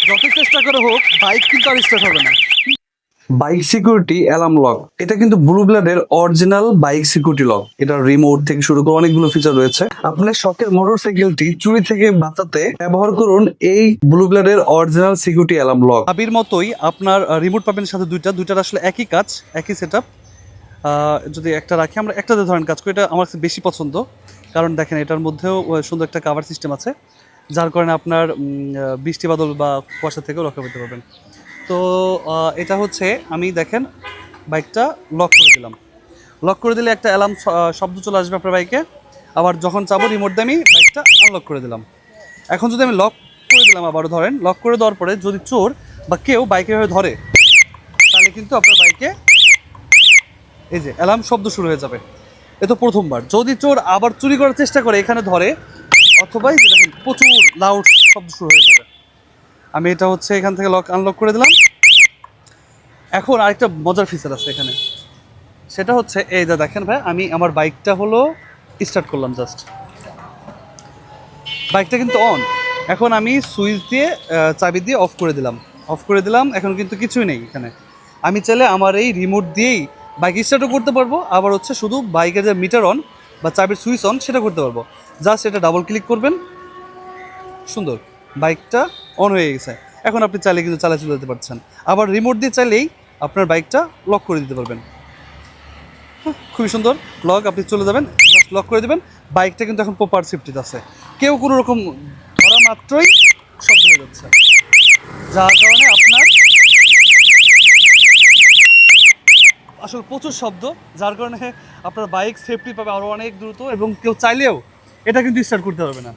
যত চেষ্টা করে হোক বাইক কিন্তু আর স্টার্ট হবে না। বাইক সিকিউরিটি অ্যালার্ম লক, এটা কিন্তু ব্লু ব্লাডের অরিজিনাল বাইক সিকিউরিটি লক। এটা রিমোট থেকে শুরু করে অনেকগুলো ফিচার রয়েছে। আপনার শখের মোটরসাইকেলটি চুরি থেকে বাঁচাতে ব্যবহার করুন এই ব্লু ব্লাডের অরিজিনাল সিকিউরিটি অ্যালার্ম লক। চাবির মতোই আপনার রিমোট পাবেন সাথে দুইটার আসলে একই কাজ, একই সেট আপ। যদি একটা রাখি, আমরা একটাতে ধরেন কাজ করি, এটা আমার কাছে বেশি পছন্দ। কারণ দেখেন এটার মধ্যেও সুন্দর একটা কাভার সিস্টেম আছে, যার কারণে আপনার বৃষ্টি বাদল বা কুয়াশা থেকেও রক্ষা পেতে পারবেন। তো এটা হচ্ছে, আমি দেখেন বাইকটা লক করে দিলাম। লক করে দিলে একটা অ্যালার্ম শব্দ চলে আসবে আপনার বাইকে। আবার যখন চাবো রিমোট দিয়ে আমি বাইকটা আনলক করে দিলাম। এখন যদি আমি লক করে দিলাম, আবারও ধরেন লক করে দেওয়ার পরে যদি চোর বা কেউ বাইকে ভাবে ধরে, তাহলে কিন্তু আপনার বাইকে এই যে অ্যালার্ম শব্দ শুরু হয়ে যাবে। এ তো প্রথমবার। যদি চোর আবার চুরি করার চেষ্টা করে এখানে ধরে, অথবা এই যে দেখেন প্রচুর লাউড শব্দ শুরু হয়ে যাবে। আমি এটা হচ্ছে এখান থেকে লক আনলক করে দিলাম। এখন আরেকটা মজার ফিচার আছে এখানে, সেটা হচ্ছে এই যে দেখেন ভাই, আমি আমার বাইকটা হলো স্টার্ট করলাম জাস্ট, বাইকটা কিন্তু অন। এখন আমি সুইচ দিয়ে চাবি দিয়ে অফ করে দিলাম, এখন কিন্তু কিছুই নেই এখানে। আমি চাইলে আমার এই রিমোট দিয়েই বাইক স্টার্টও করতে পারবো, আবার হচ্ছে শুধু বাইকের যে মিটার অন বা চাবির সুইচ অন সেটা করতে পারবো। জাস্ট এটা ডাবল ক্লিক করবেন, সুন্দর বাইকটা অন হয়ে গেছে। এখন আপনি চাইলে কিন্তু চালা চলে যেতে পারছেন। আবার রিমোট দিয়ে চাইলেই আপনার বাইকটা লক করে দিতে পারবেন। খুবই সুন্দর লক, আপনি চলে যাবেন, জাস্ট লক করে দেবেন। বাইকটা কিন্তু এখন প্রপার সেফটিতে আছে, কেউ কোনো রকম ধরা মাত্রই শব্দ হয়ে যাচ্ছে, যার কারণে আপনার আসলে প্রচুর শব্দ, যার কারণে আপনার বাইক সেফটি পাবে আরও অনেক দ্রুত, এবং কেউ চাইলেও এটা কিন্তু স্টার্ট করতে পারবে না।